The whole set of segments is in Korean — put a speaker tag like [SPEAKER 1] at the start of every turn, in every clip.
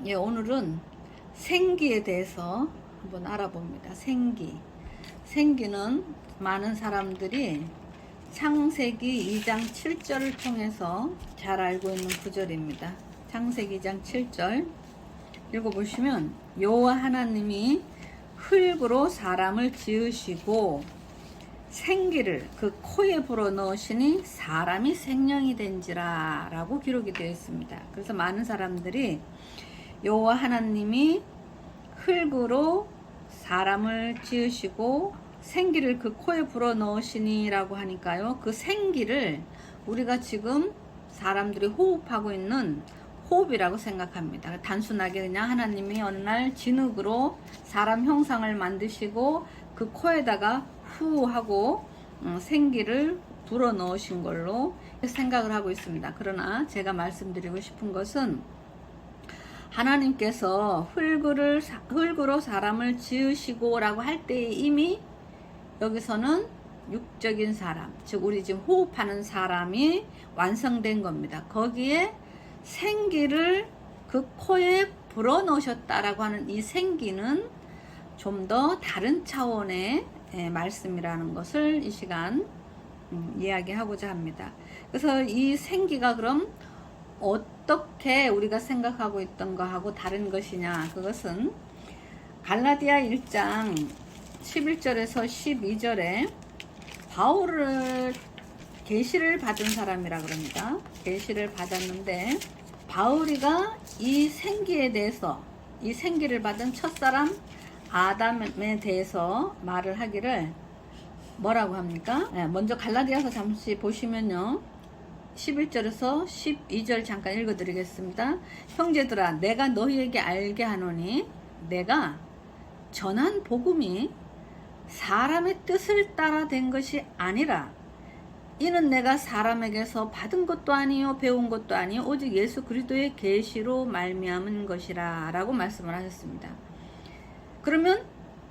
[SPEAKER 1] 예, 오늘은 생기에 대해서 한번 알아봅니다. 생기는 많은 사람들이 창세기 2장 7절을 통해서 잘 알고 있는 구절입니다. 창세기 2장 7절 읽어보시면, 여호와 하나님이 흙으로 사람을 지으시고 생기를 그 코에 불어넣으시니 사람이 생명이 된지라 라고 기록이 되어 있습니다. 그래서 많은 사람들이 여호와 하나님이 흙으로 사람을 지으시고 생기를 그 코에 불어넣으시니 라고 하니까요, 그 생기를 우리가 지금 사람들이 호흡하고 있는 호흡이라고 생각합니다. 단순하게 그냥 하나님이 어느 날 진흙으로 사람 형상을 만드시고 그 코에다가 후 하고 생기를 불어넣으신 걸로 생각을 하고 있습니다. 그러나 제가 말씀드리고 싶은 것은, 하나님께서 흙으로 사람을 지으시고 라고 할 때에 이미 여기서는 육적인 사람, 즉 우리 지금 호흡하는 사람이 완성된 겁니다. 거기에 생기를 그 코에 불어넣으셨다라고 하는 이 생기는 좀 더 다른 차원의 말씀이라는 것을 이 시간 이야기하고자 합니다. 그래서 이 생기가 그럼 어떻게 우리가 생각하고 있던 거하고 다른 것이냐, 그것은 갈라디아 1장 11절에서 12절에 바울을 계시를 받은 사람이라 그럽니다. 계시를 받았는데 바울이가 이 생기에 대해서, 이 생기를 받은 첫사람 아담에 대해서 말을 하기를 뭐라고 합니까? 먼저 갈라디아서 잠시 보시면요, 11절에서 12절 잠깐 읽어드리겠습니다. 형제들아, 내가 너희에게 알게 하노니 내가 전한 복음이 사람의 뜻을 따라 된 것이 아니라, 이는 내가 사람에게서 받은 것도 아니요 배운 것도 아니요 오직 예수 그리스도의 계시로 말미암은 것이라 라고 말씀을 하셨습니다. 그러면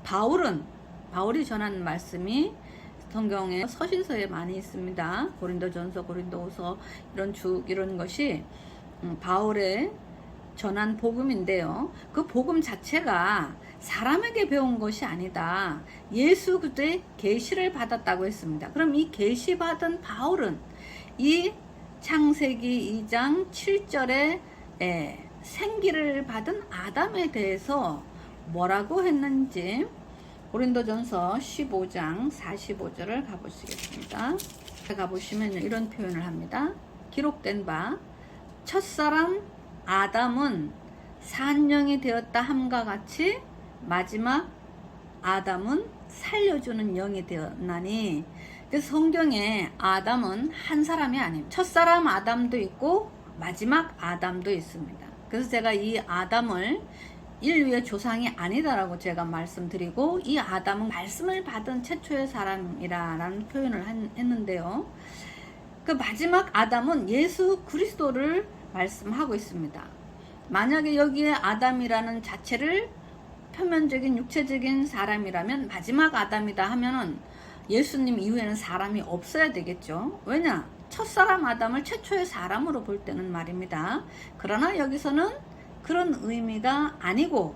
[SPEAKER 1] 바울이 전한 말씀이 성경에 서신서에 많이 있습니다. 고린도전서, 고린도후서 이런 것이 바울의 전한 복음인데요, 그 복음 자체가 사람에게 배운 것이 아니다, 예수 그리스도의 계시를 받았다고 했습니다. 그럼 이 계시 받은 바울은 이 창세기 2장 7절에 생기를 받은 아담에 대해서 뭐라고 했는지 고린도전서 15장 45절을 가보시겠습니다. 가보시면 이런 표현을 합니다. 기록된 바 첫사람 아담은 산령이 되었다 함과 같이 마지막 아담은 살려주는 영이 되었나니, 그래서 성경에 아담은 한 사람이 아닙니다. 첫사람 아담도 있고 마지막 아담도 있습니다. 그래서 제가 이 아담을 인류의 조상이 아니다라고 제가 말씀드리고, 이 아담은 말씀을 받은 최초의 사람이라는 표현을 했는데요, 그 마지막 아담은 예수 그리스도를 말씀하고 있습니다. 만약에 여기에 아담이라는 자체를 표면적인 육체적인 사람이라면 마지막 아담이다 하면은 예수님 이후에는 사람이 없어야 되겠죠. 왜냐? 첫사람 아담을 최초의 사람으로 볼 때는 말입니다. 그러나 여기서는 그런 의미가 아니고,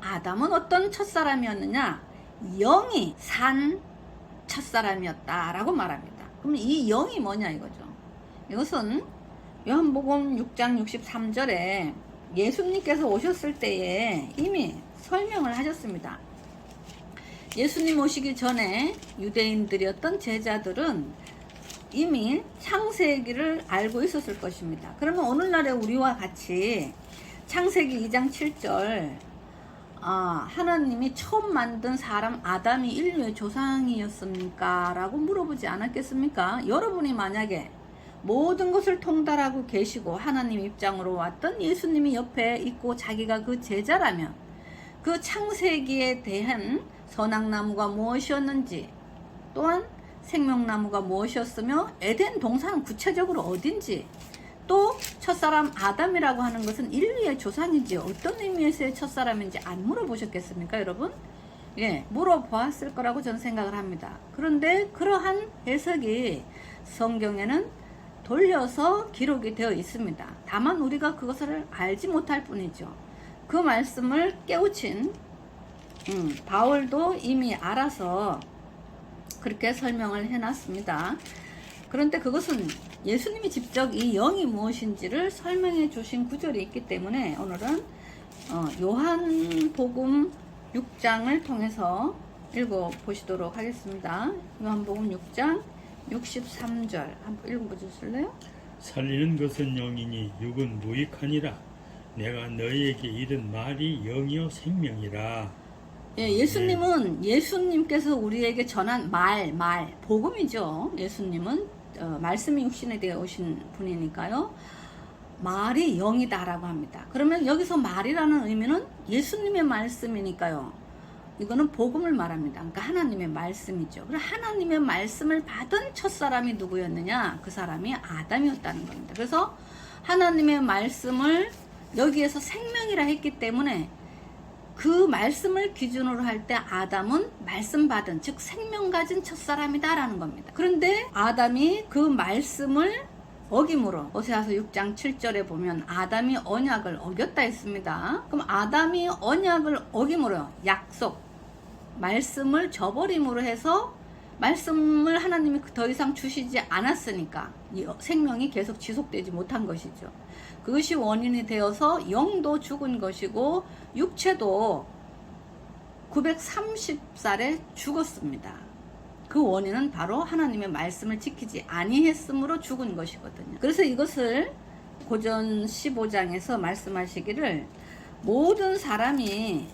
[SPEAKER 1] 아담은 어떤 첫사람이었느냐? 영이 산 첫사람이었다라고 말합니다. 그럼 이 영이 뭐냐 이거죠. 이것은 요한복음 6장 63절에 예수님께서 오셨을 때에 이미 설명을 하셨습니다. 예수님 오시기 전에 유대인들이었던 제자들은 이미 창세기를 알고 있었을 것입니다. 그러면 오늘날의 우리와 같이 창세기 2장 7절 하나님이 처음 만든 사람 아담이 인류의 조상이었습니까? 라고 물어보지 않았겠습니까? 여러분이 만약에 모든 것을 통달하고 계시고 하나님 입장으로 왔던 예수님이 옆에 있고 자기가 그 제자라면, 그 창세기에 대한 선악나무가 무엇이었는지, 또한 생명나무가 무엇이었으며 에덴 동산은 구체적으로 어딘지, 또 첫사람 아담이라고 하는 것은 인류의 조상인지 어떤 의미에서의 첫사람인지 안 물어보셨겠습니까, 여러분? 예, 물어보았을 거라고 저는 생각을 합니다. 그런데 그러한 해석이 성경에는 돌려서 기록이 되어 있습니다. 다만 우리가 그것을 알지 못할 뿐이죠. 그 말씀을 깨우친 바울도 이미 알아서 그렇게 설명을 해놨습니다. 그런데 그것은 예수님이 직접 이 영이 무엇인지를 설명해 주신 구절이 있기 때문에 오늘은 요한복음 6장을 통해서 읽어보시도록 하겠습니다. 요한복음 6장 63절 한번 읽어보실래요?
[SPEAKER 2] 살리는 것은 영이니 육은 무익하니라. 내가 너희에게 이른 말이 영이요 생명이라.
[SPEAKER 1] 예, 예수님은 예수님께서 우리에게 전한 복음이죠. 예수님은 말씀이 육신에 되어 오신 분이니까요. 말이 영이다라고 합니다. 그러면 여기서 말이라는 의미는 예수님의 말씀이니까요. 이거는 복음을 말합니다. 그러니까 하나님의 말씀이죠. 그럼 하나님의 말씀을 받은 첫사람이 누구였느냐? 그 사람이 아담이었다는 겁니다. 그래서 하나님의 말씀을 여기에서 생명이라 했기 때문에 그 말씀을 기준으로 할 때 아담은 말씀 받은, 즉 생명 가진 첫사람이다라는 겁니다. 그런데 아담이 그 말씀을 어김으로 오세아서 6장 7절에 보면 아담이 언약을 어겼다 했습니다. 그럼 아담이 언약을 어김으로 약속, 말씀을 저버림으로 해서 말씀을 하나님이 더 이상 주시지 않았으니까 이 생명이 계속 지속되지 못한 것이죠. 그것이 원인이 되어서 영도 죽은 것이고 육체도 930살에 죽었습니다. 그 원인은 바로 하나님의 말씀을 지키지 아니했으므로 죽은 것이거든요. 그래서 이것을 고전 15장에서 말씀하시기를 모든 사람이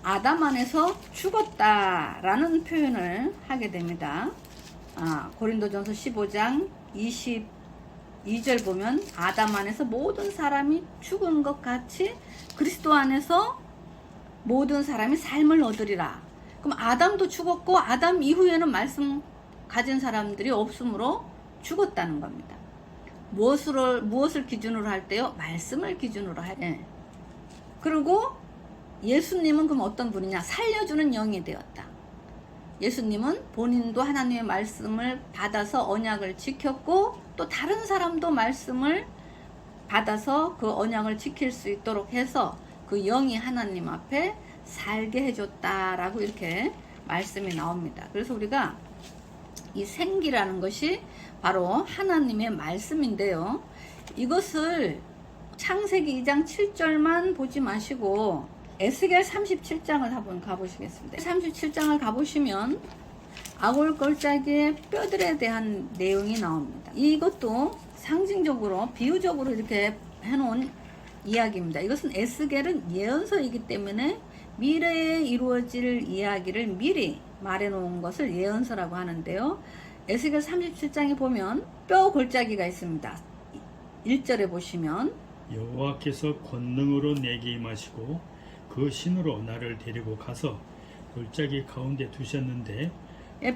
[SPEAKER 1] 아담 안에서 죽었다라는 표현을 하게 됩니다. 고린도전서 15장 22절 보면 아담 안에서 모든 사람이 죽은 것 같이 그리스도 안에서 모든 사람이 삶을 얻으리라. 그럼 아담도 죽었고 아담 이후에는 말씀 가진 사람들이 없으므로 죽었다는 겁니다. 무엇을 기준으로 할 때요? 말씀을 기준으로 할 때. 그리고 예수님은 그럼 어떤 분이냐? 살려주는 영이 되었다. 예수님은 본인도 하나님의 말씀을 받아서 언약을 지켰고 또 다른 사람도 말씀을 받아서 그 언약을 지킬 수 있도록 해서 그 영이 하나님 앞에 살게 해줬다라고 이렇게 말씀이 나옵니다. 그래서 우리가 이 생기라는 것이 바로 하나님의 말씀인데요. 이것을 창세기 2장 7절만 보지 마시고 에스겔 37장을 한번 가보시겠습니다. 37장을 가보시면 아골골짜기의 뼈들에 대한 내용이 나옵니다. 이것도 상징적으로 비유적으로 이렇게 해놓은 이야기입니다. 이것은 에스겔은 예언서이기 때문에 미래에 이루어질 이야기를 미리 말해놓은 것을 예언서라고 하는데요. 에스겔 37장에 보면 뼈 골짜기가 있습니다. 1절에 보시면
[SPEAKER 2] 여호와께서 권능으로 내게 임하시고 그 신으로 나를 데리고 가서 골짜기 가운데 두셨는데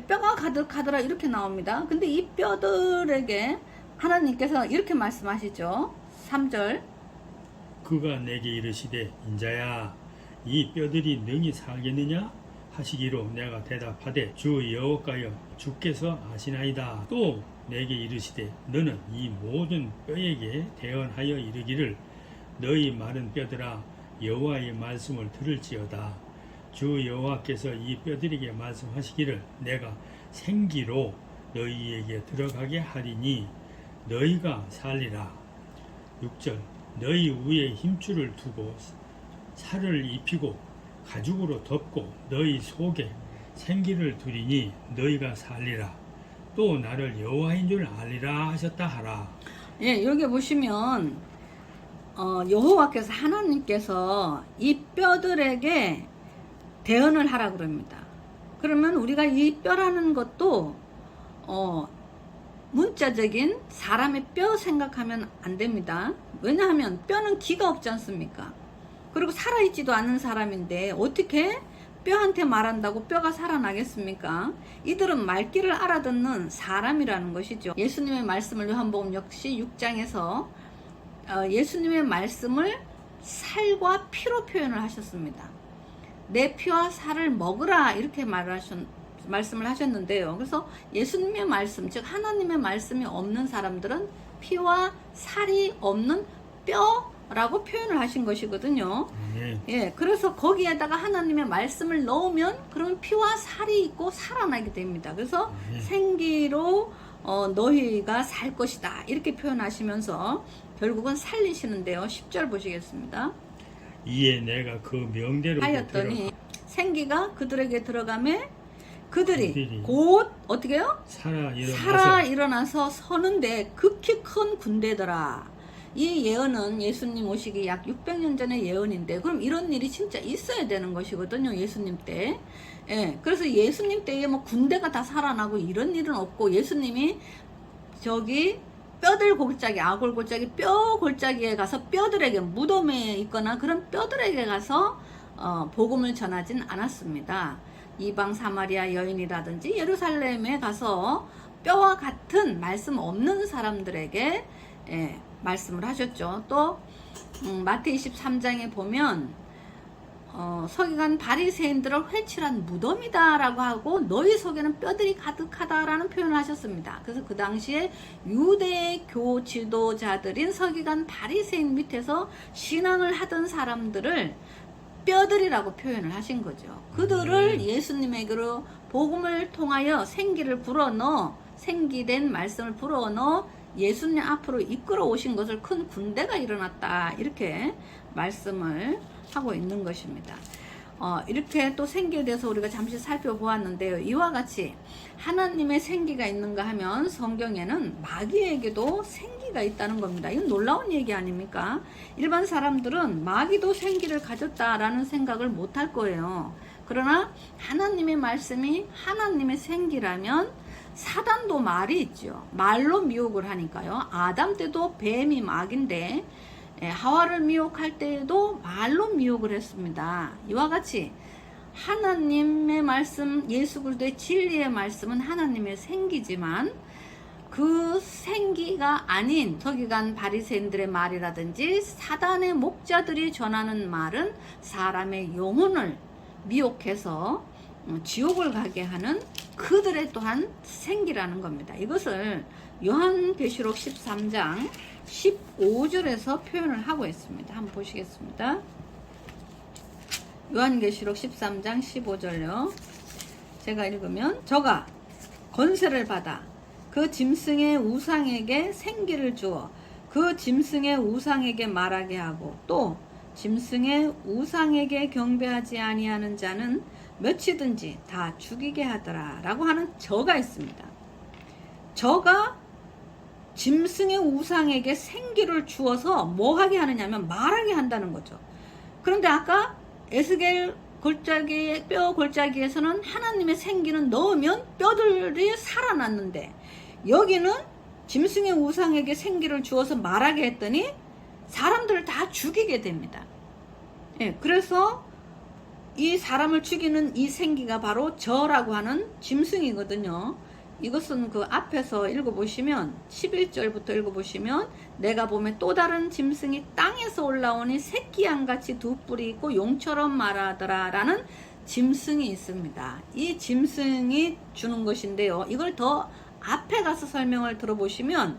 [SPEAKER 1] 뼈가 가득하더라 이렇게 나옵니다. 근데 이 뼈들에게 하나님께서 이렇게 말씀하시죠. 3절
[SPEAKER 2] 그가 내게 이르시되 인자야 이 뼈들이 능히 살겠느냐 하시기로 내가 대답하되 주 여호와여 주께서 아시나이다. 또 내게 이르시되 너는 이 모든 뼈에게 대언하여 이르기를 너희 마른 뼈들아 여호와의 말씀을 들을지어다. 주 여호와께서 이 뼈들에게 말씀하시기를 내가 생기로 너희에게 들어가게 하리니 너희가 살리라. 6절 너희 위에 힘줄을 두고 살을 입히고 가죽으로 덮고 너희 속에 생기를 두리니 너희가 살리라. 또 나를 여호와인 줄 알리라 하셨다 하라.
[SPEAKER 1] 예, 여기 보시면 여호와께서 하나님께서 이 뼈들에게 대언을 하라 그럽니다. 그러면 우리가 이 뼈라는 것도 문자적인 사람의 뼈 생각하면 안 됩니다. 왜냐하면 뼈는 기가 없지 않습니까? 그리고 살아있지도 않은 사람인데 어떻게 뼈한테 말한다고 뼈가 살아나겠습니까? 이들은 말귀를 알아듣는 사람이라는 것이죠. 예수님의 말씀을 요한복음 역시 6장에서 예수님의 말씀을 살과 피로 표현을 하셨습니다. 내 피와 살을 먹으라 이렇게 말씀을 하셨는데요. 그래서 예수님의 말씀, 즉 하나님의 말씀이 없는 사람들은 피와 살이 없는 라고 표현을 하신 것이거든요.
[SPEAKER 2] 네.
[SPEAKER 1] 예, 그래서 거기에다가 하나님의 말씀을 넣으면 그러면 피와 살이 있고 살아나게 됩니다. 그래서
[SPEAKER 2] 네.
[SPEAKER 1] 생기로 너희가 살 것이다 이렇게 표현하시면서 결국은 살리시는데요. 10절 보시겠습니다.
[SPEAKER 2] 이에 내가 그 명대로
[SPEAKER 1] 하였더니 생기가 그들에게 들어가매 그들이
[SPEAKER 2] 그들이
[SPEAKER 1] 곧 어떻게 해요?
[SPEAKER 2] 살아
[SPEAKER 1] 일어나서 서는데 극히 큰 군대더라. 이 예언은 예수님 오시기 약 600년 전의 예언인데 그럼 이런 일이 진짜 있어야 되는 것이거든요. 예수님 때. 예, 그래서 예수님 때에 뭐 군대가 다 살아나고 이런 일은 없고 예수님이 저기 뼈들 골짜기, 아골 골짜기, 뼈 골짜기에 가서 뼈들에게 무덤에 있거나 그런 뼈들에게 가서 복음을 전하진 않았습니다. 이방 사마리아 여인이라든지 예루살렘에 가서 뼈와 같은 말씀 없는 사람들에게 말씀을 하셨죠. 또 마태 23장에 보면 서기관 바리새인들을 회칠한 무덤이다 라고 하고 너희 속에는 뼈들이 가득하다라는 표현을 하셨습니다. 그래서 그 당시에 유대교 지도자들인 서기관 바리새인 밑에서 신앙을 하던 사람들을 뼈들이라고 표현을 하신 거죠. 그들을 예수님에게로 복음을 통하여 생기를 불어넣어 생기된 말씀을 불어넣어 예수님 앞으로 이끌어 오신 것을 큰 군대가 일어났다 이렇게 말씀을 하고 있는 것입니다. 이렇게 또 생기에 대해서 우리가 잠시 살펴보았는데요. 이와 같이 하나님의 생기가 있는가 하면 성경에는 마귀에게도 생기가 있다는 겁니다. 이건 놀라운 얘기 아닙니까? 일반 사람들은 마귀도 생기를 가졌다라는 생각을 못할 거예요. 그러나 하나님의 말씀이 하나님의 생기라면 사단도 말이 있죠. 말로 미혹을 하니까요. 아담 때도 뱀이 마귀인데 하와를 미혹할 때에도 말로 미혹을 했습니다. 이와 같이 하나님의 말씀, 예수 그리스도의 진리의 말씀은 하나님의 생기지만 그 생기가 아닌 서기관 바리새인들의 말이라든지 사단의 목자들이 전하는 말은 사람의 영혼을 미혹해서 지옥을 가게 하는 그들의 또한 생기라는 겁니다. 이것을 요한계시록 13장 15절에서 표현을 하고 있습니다. 한번 보시겠습니다. 요한계시록 13장 15절요. 제가 읽으면 저가 권세를 받아 그 짐승의 우상에게 생기를 주어 그 짐승의 우상에게 말하게 하고 또 짐승의 우상에게 경배하지 아니하는 자는 몇이든지 다 죽이게 하더라 라고 하는 저가 있습니다. 저가 짐승의 우상에게 생기를 주어서 뭐 하게 하느냐면 말하게 한다는 거죠. 그런데 아까 에스겔 골짜기 뼈 골짜기에서는 하나님의 생기는 넣으면 뼈들이 살아났는데 여기는 짐승의 우상에게 생기를 주어서 말하게 했더니 사람들을 다 죽이게 됩니다. 예, 그래서 이 사람을 죽이는 이 생기가 바로 저라고 하는 짐승이거든요. 이것은 그 앞에서 읽어보시면 11절부터 읽어보시면 내가 보면 또 다른 짐승이 땅에서 올라오니 새끼양같이 두 뿔이 있고 용처럼 말하더라 라는 짐승이 있습니다. 이 짐승이 주는 것인데요. 이걸 더 앞에 가서 설명을 들어보시면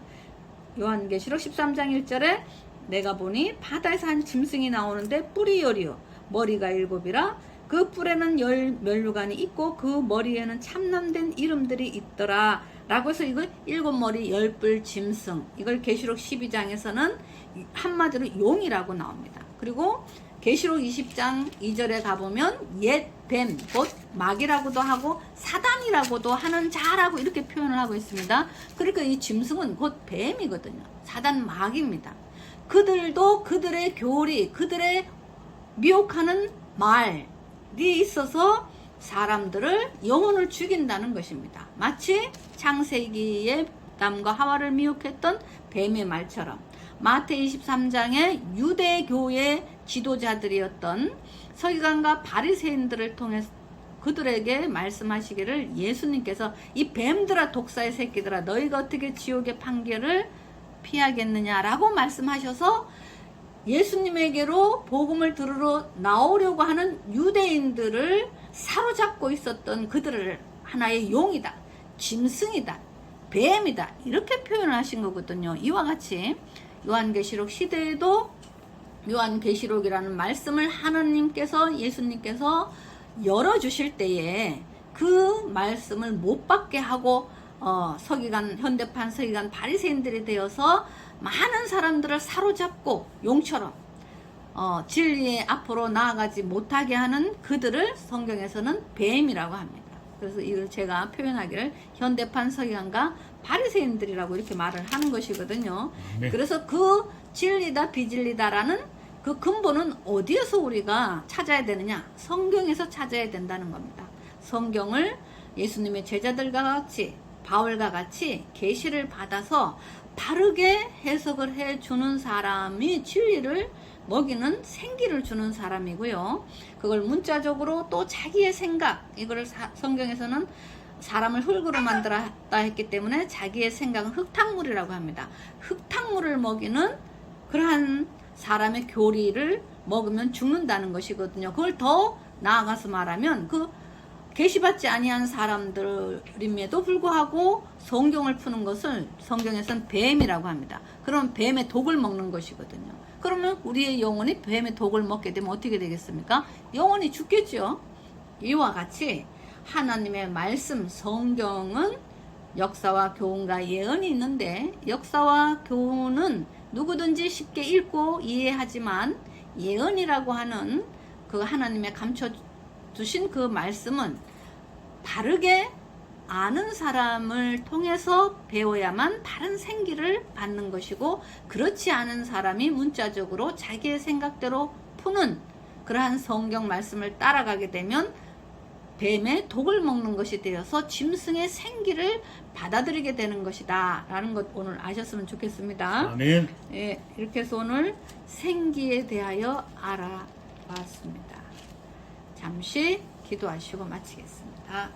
[SPEAKER 1] 요한계시록 13장 1절에 내가 보니 바다에서 한 짐승이 나오는데 뿔이 열이요 머리가 7이라 그 뿔에는 10면류관이 있고 그 머리에는 참남된 이름들이 있더라 라고 해서 이걸 7머리 10뿔 짐승, 이걸 계시록 12장에서는 한마디로 용이라고 나옵니다. 그리고 계시록 20장 2절에 가보면 옛 뱀, 곧 마귀라고도 하고 사단이라고도 하는 자라고 이렇게 표현을 하고 있습니다. 그러니까 이 짐승은 곧 뱀이거든요. 사단 마귀입니다. 그들도 그들의 교리, 그들의 미혹하는 말이 있어서 사람들을 영혼을 죽인다는 것입니다. 마치 창세기에 남과 하와를 미혹했던 뱀의 말처럼 마태 23장에 유대교의 지도자들이었던 서기관과 바리새인들을 통해 그들에게 말씀하시기를 예수님께서 이 뱀들아 독사의 새끼들아 너희가 어떻게 지옥의 판결을 피하겠느냐라고 말씀하셔서 예수님에게로 복음을 들으러 나오려고 하는 유대인들을 사로잡고 있었던 그들을 하나의 용이다, 짐승이다, 뱀이다 이렇게 표현을 하신 거거든요. 이와 같이 요한계시록 시대에도 요한계시록이라는 말씀을 하나님께서 예수님께서 열어주실 때에 그 말씀을 못 받게 하고 서기관 현대판 서기관 바리새인들이 되어서 많은 사람들을 사로잡고 용처럼 진리 앞으로 나아가지 못하게 하는 그들을 성경에서는 뱀이라고 합니다. 그래서 이걸 제가 표현하기를 현대판 서기관과 바리새인들이라고 이렇게 말을 하는 것이거든요.
[SPEAKER 2] 네.
[SPEAKER 1] 그래서 그 진리다 비진리다라는 그 근본은 어디에서 우리가 찾아야 되느냐? 성경에서 찾아야 된다는 겁니다. 성경을 예수님의 제자들과 같이 바울과 같이 계시를 받아서 바르게 해석을 해주는 사람이 진리를 먹이는 생기를 주는 사람이고요. 그걸 문자적으로 또 자기의 생각, 이거를 성경에서는 사람을 흙으로 만들었다 했기 때문에 자기의 생각은 흙탕물이라고 합니다. 흙탕물을 먹이는 그러한 사람의 교리를 먹으면 죽는다는 것이거든요. 그걸 더 나아가서 말하면 그 계시받지 아니한 사람들임에도 불구하고 성경을 푸는 것을 성경에서는 뱀이라고 합니다. 그러면 뱀의 독을 먹는 것이거든요. 그러면 우리의 영혼이 뱀의 독을 먹게 되면 어떻게 되겠습니까? 영혼이 죽겠죠. 이와 같이 하나님의 말씀 성경은 역사와 교훈과 예언이 있는데 역사와 교훈은 누구든지 쉽게 읽고 이해하지만 예언이라고 하는 그 하나님의 감춰주신 그 말씀은 바르게 아는 사람을 통해서 배워야만 바른 생기를 받는 것이고 그렇지 않은 사람이 문자적으로 자기의 생각대로 푸는 그러한 성경 말씀을 따라가게 되면 뱀의 독을 먹는 것이 되어서 짐승의 생기를 받아들이게 되는 것이다 라는 것 오늘 아셨으면 좋겠습니다.
[SPEAKER 2] 아멘.
[SPEAKER 1] 예, 이렇게 해서 오늘 생기에 대하여 알아봤습니다. 잠시 기도하시고 마치겠습니다.